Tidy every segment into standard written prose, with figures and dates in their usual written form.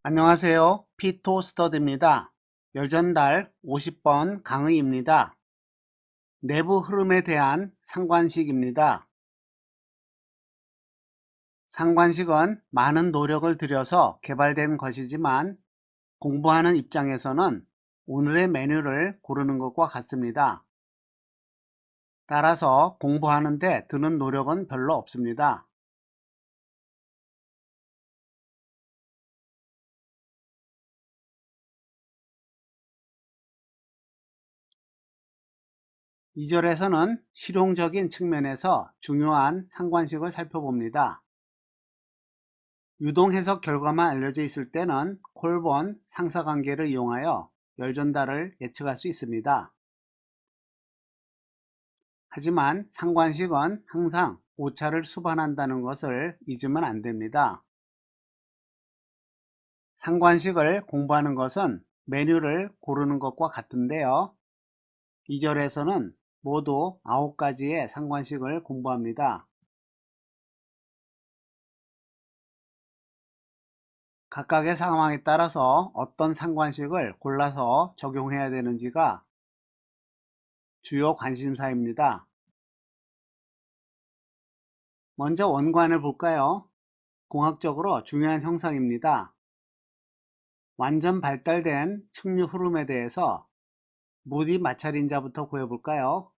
안녕하세요. 피토스터디입니다. 열전달 50번 강의입니다. 내부 흐름에 대한 상관식입니다. 상관식은 많은 노력을 들여서 개발된 것이지만 공부하는 입장에서는 오늘의 메뉴를 고르는 것과 같습니다. 따라서 공부하는데 드는 노력은 별로 없습니다. 이 절에서는 실용적인 측면에서 중요한 상관식을 살펴봅니다. 유동해석 결과만 알려져 있을 때는 콜본 상사관계를 이용하여 열전달을 예측할 수 있습니다. 하지만 상관식은 항상 오차를 수반한다는 것을 잊으면 안 됩니다. 상관식을 공부하는 것은 메뉴를 고르는 것과 같은데요. 2절에서는 모두 9가지의 상관식을 공부합니다. 각각의 상황에 따라서 어떤 상관식을 골라서 적용해야 되는지가 주요 관심사입니다. 먼저 원관을 볼까요? 공학적으로 중요한 형상입니다. 완전 발달된 측류 흐름에 대해서 무디 마찰인자부터 구해볼까요?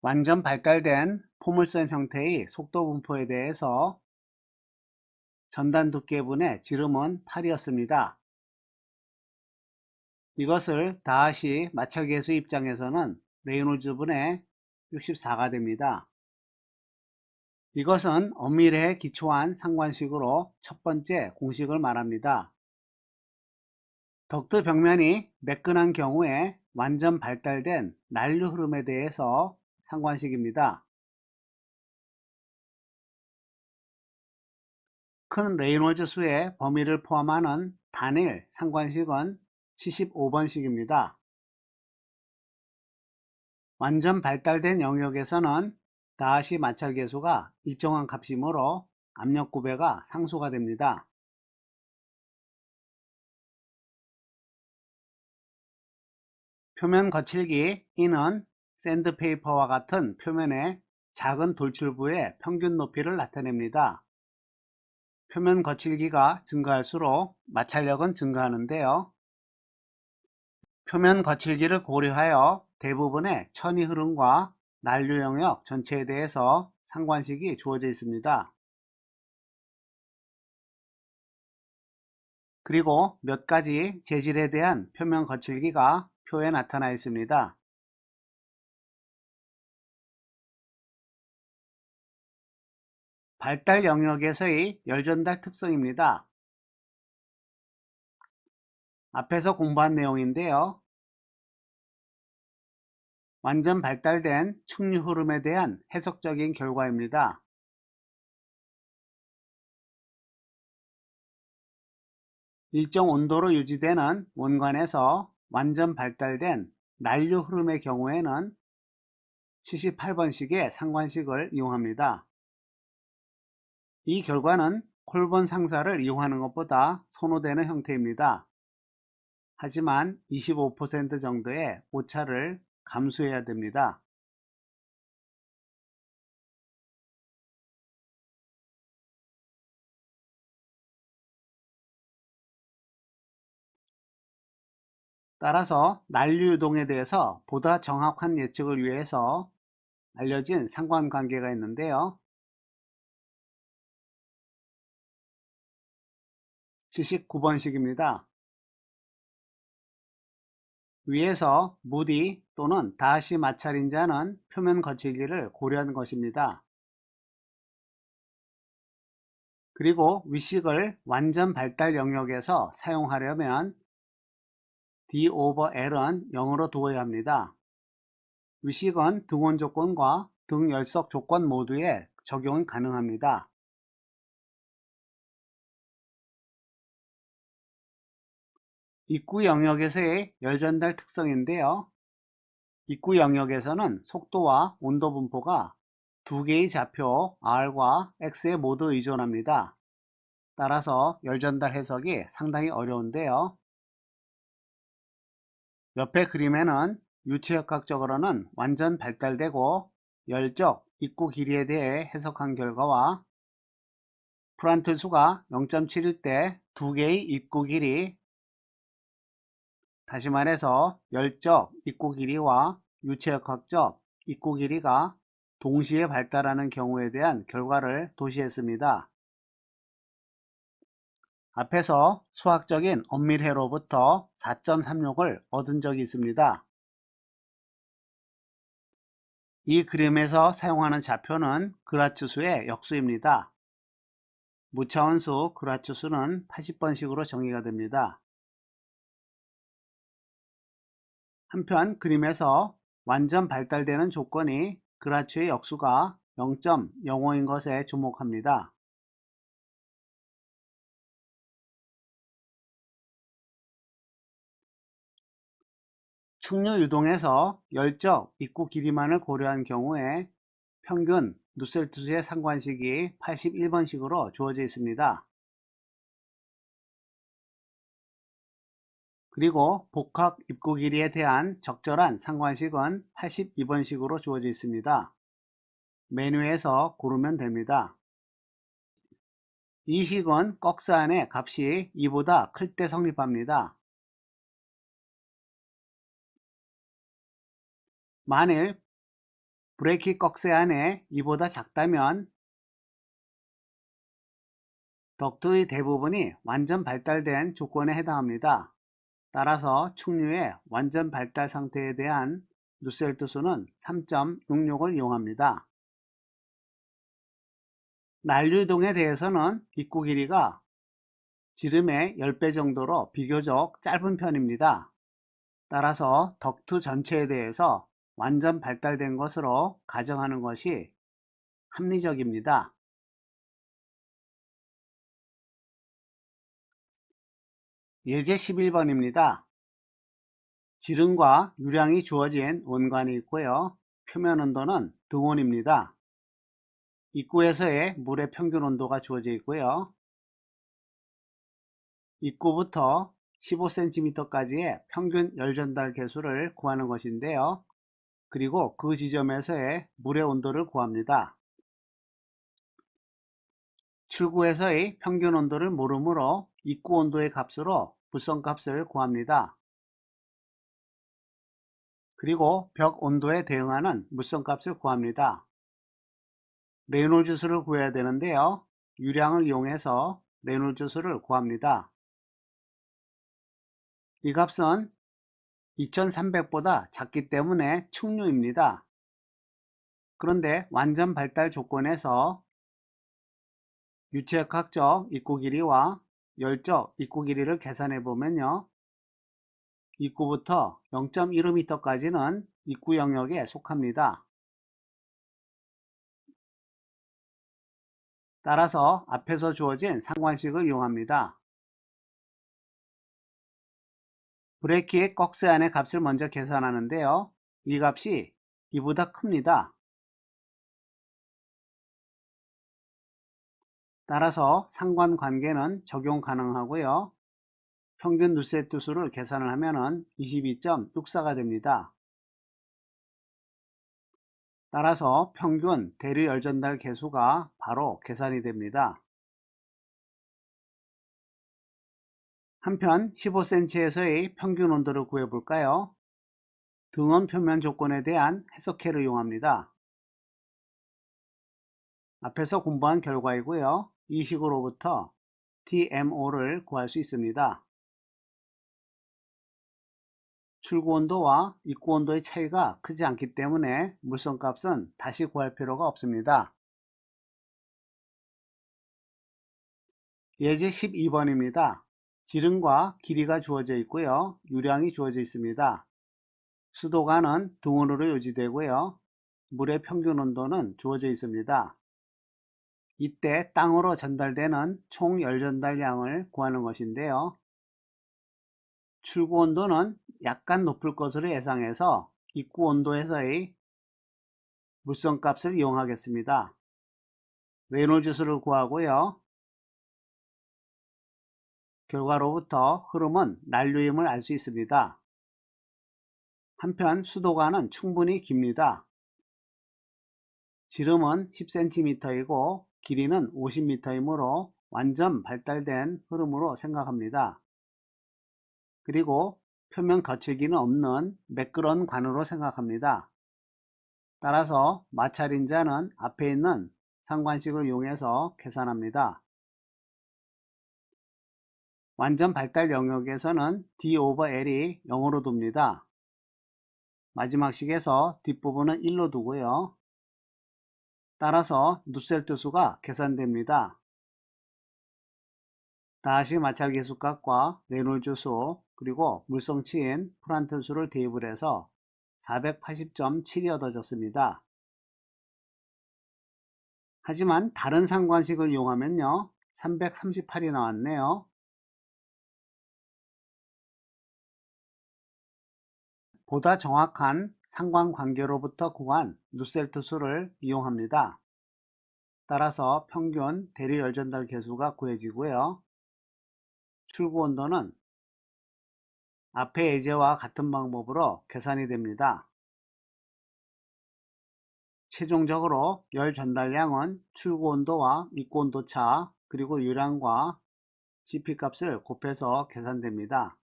완전 발달된 포물선 형태의 속도 분포에 대해서 전단 두께분의 지름은 8이었습니다. 이것을 다시 마찰계수 입장에서는 레이놀즈 분의 64가 됩니다. 이것은 엄밀에 기초한 상관식으로 첫 번째 공식을 말합니다. 덕트 벽면이 매끈한 경우에 완전 발달된 난류 흐름에 대해서 상관식입니다. 큰 레이놀즈 수의 범위를 포함하는 단일 상관식은 75번식입니다. 완전 발달된 영역에서는 다하시 마찰계수가 일정한 값이므로 압력 구배가 상수가 됩니다. 표면 거칠기 E는 샌드페이퍼와 같은 표면의 작은 돌출부의 평균 높이를 나타냅니다. 표면 거칠기가 증가할수록 마찰력은 증가하는데요. 표면 거칠기를 고려하여 대부분의 천이 흐름과 난류 영역 전체에 대해서 상관식이 주어져 있습니다. 그리고 몇 가지 재질에 대한 표면 거칠기가 표에 나타나 있습니다. 발달 영역에서의 열전달 특성입니다. 앞에서 공부한 내용인데요. 완전 발달된 측류 흐름에 대한 해석적인 결과입니다. 일정 온도로 유지되는 원관에서 완전 발달된 난류 흐름의 경우에는 78번식의 상관식을 이용합니다. 이 결과는 콜본 상사를 이용하는 것보다 선호되는 형태입니다. 하지만 25% 정도의 오차를 감수해야 됩니다. 따라서 난류 유동에 대해서 보다 정확한 예측을 위해서 알려진 상관관계가 있는데요. 79번식입니다. 위에서 무디 또는 다시 마찰인자는 표면 거칠기를 고려한 것입니다. 그리고 위식을 완전 발달 영역에서 사용하려면 D over L은 0으로 두어야 합니다. 위식은 등원 조건과 등 열석 조건 모두에 적용이 가능합니다. 입구 영역에서의 열전달 특성인데요. 입구 영역에서는 속도와 온도 분포가 두 개의 좌표 R과 X에 모두 의존합니다. 따라서 열전달 해석이 상당히 어려운데요. 옆에 그림에는 유체역학적으로는 완전 발달되고 열적 입구 길이에 대해 해석한 결과와 프란틀 수가 0.7일 때 두 개의 입구 길이, 다시 말해서 열적 입구 길이와 유체역학적 입구 길이가 동시에 발달하는 경우에 대한 결과를 도시했습니다. 앞에서 수학적인 엄밀해로부터 4.36을 얻은 적이 있습니다. 이 그림에서 사용하는 좌표는 그라츠수의 역수입니다. 무차원수 그라츠수는 80번식으로 정의가 됩니다. 한편 그림에서 완전 발달되는 조건이 그라츠의 역수가 0.05인 것에 주목합니다. 충류 유동에서 열적 입구 길이만을 고려한 경우에 평균 누셀트수의 상관식이 81번식으로 주어져 있습니다. 그리고 복합 입구 길이에 대한 적절한 상관식은 82번식으로 주어져 있습니다. 메뉴에서 고르면 됩니다. 이 식은 꺽스 안의 값이 2보다 클 때 성립합니다. 만일 브레이키 꺽스 안에 2보다 작다면 덕트의 대부분이 완전 발달된 조건에 해당합니다. 따라서 충류의 완전 발달 상태에 대한 누셀트 수는 3.66을 이용합니다. 난류동에 대해서는 입구 길이가 지름의 10배 정도로 비교적 짧은 편입니다. 따라서 덕트 전체에 대해서 완전 발달된 것으로 가정하는 것이 합리적입니다. 예제 11번입니다. 지름과 유량이 주어진 원관이 있고요. 표면 온도는 등온입니다. 입구에서의 물의 평균 온도가 주어져 있고요. 입구부터 15cm까지의 평균 열전달 계수를 구하는 것인데요. 그리고 그 지점에서의 물의 온도를 구합니다. 출구에서의 평균 온도를 모르므로 입구 온도의 값으로 불선 값을 구합니다. 그리고 벽 온도에 대응하는 물선 값을 구합니다. 레놀즈 수를 구해야 되는데요. 유량을 이용해서 레놀즈 수를 구합니다. 이 값은 2300보다 작기 때문에 충류입니다. 그런데 완전 발달 조건에서 유체역학적 입구 길이와 열적 입구 길이를 계산해 보면요. 입구부터 0.15m까지는 입구 영역에 속합니다. 따라서 앞에서 주어진 상관식을 이용합니다. 브레이크의 꺽스 안의 값을 먼저 계산하는데요. 이 값이 이보다 큽니다. 따라서 상관관계는 적용 가능하고요. 평균 누세트 수를 계산을 하면 22.64가 됩니다. 따라서 평균 대류 열전달 계수가 바로 계산이 됩니다. 한편 15cm에서의 평균 온도를 구해볼까요? 등원 표면 조건에 대한 해석해를 이용합니다. 앞에서 공부한 결과이고요. 이 식으로부터 TMO를 구할 수 있습니다. 출구 온도와 입구 온도의 차이가 크지 않기 때문에 물선 값은 다시 구할 필요가 없습니다. 예제 12번입니다. 지름과 길이가 주어져 있고요. 유량이 주어져 있습니다. 수도관은 등온으로 유지되고요. 물의 평균 온도는 주어져 있습니다. 이때 땅으로 전달되는 총 열전달량을 구하는 것인데요. 출구 온도는 약간 높을 것으로 예상해서 입구 온도에서의 물선 값을 이용하겠습니다. 레놀즈 수를 구하고요. 결과로부터 흐름은 난류임을 알 수 있습니다. 한편 수도관은 충분히 깁니다. 지름은 10cm이고 길이는 50m이므로 완전 발달된 흐름으로 생각합니다. 그리고 표면 거칠기는 없는 매끄러운 관으로 생각합니다. 따라서 마찰인자는 앞에 있는 상관식을 이용해서 계산합니다. 완전 발달 영역에서는 d over l이 0으로 둡니다. 마지막 식에서 뒷부분은 1로 두고요. 따라서 누셀트 수가 계산됩니다. 다시 마찰 계수값과 레놀즈 수 그리고 물성치인 프란트 수를 대입을 해서 480.7이 얻어졌습니다. 하지만 다른 상관식을 이용하면요 338이 나왔네요. 보다 정확한 상관관계로부터 구한 누셀트 수를 이용합니다. 따라서 평균 대류 열전달 계수가 구해지고요. 출구 온도는 앞의 예제와 같은 방법으로 계산이 됩니다. 최종적으로 열 전달량은 출구 온도와 입구 온도 차 그리고 유량과 CP 값을 곱해서 계산됩니다.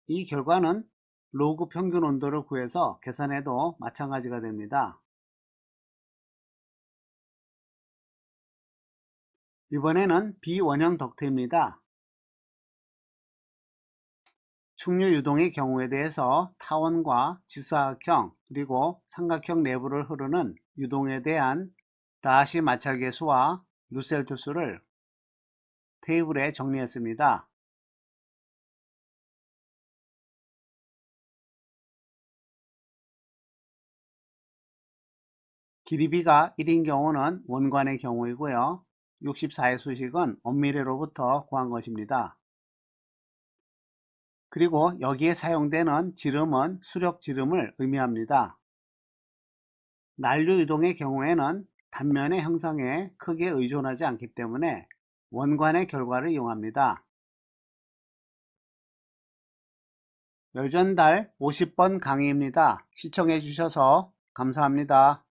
이 결과는 로그 평균 온도를 구해서 계산해도 마찬가지가 됩니다. 이번에는 비원형 덕트입니다. 충류 유동의 경우에 대해서 타원과 직사각형 그리고 삼각형 내부를 흐르는 유동에 대한 다시 마찰계수와 누셀트 수를 테이블에 정리했습니다. 길이비가 1인 경우는 원관의 경우이고요. 64의 수식은 엄미래로부터 구한 것입니다. 그리고 여기에 사용되는 지름은 수력 지름을 의미합니다. 난류 유동의 경우에는 단면의 형상에 크게 의존하지 않기 때문에 원관의 결과를 이용합니다. 열전달 50번 강의입니다. 시청해 주셔서 감사합니다.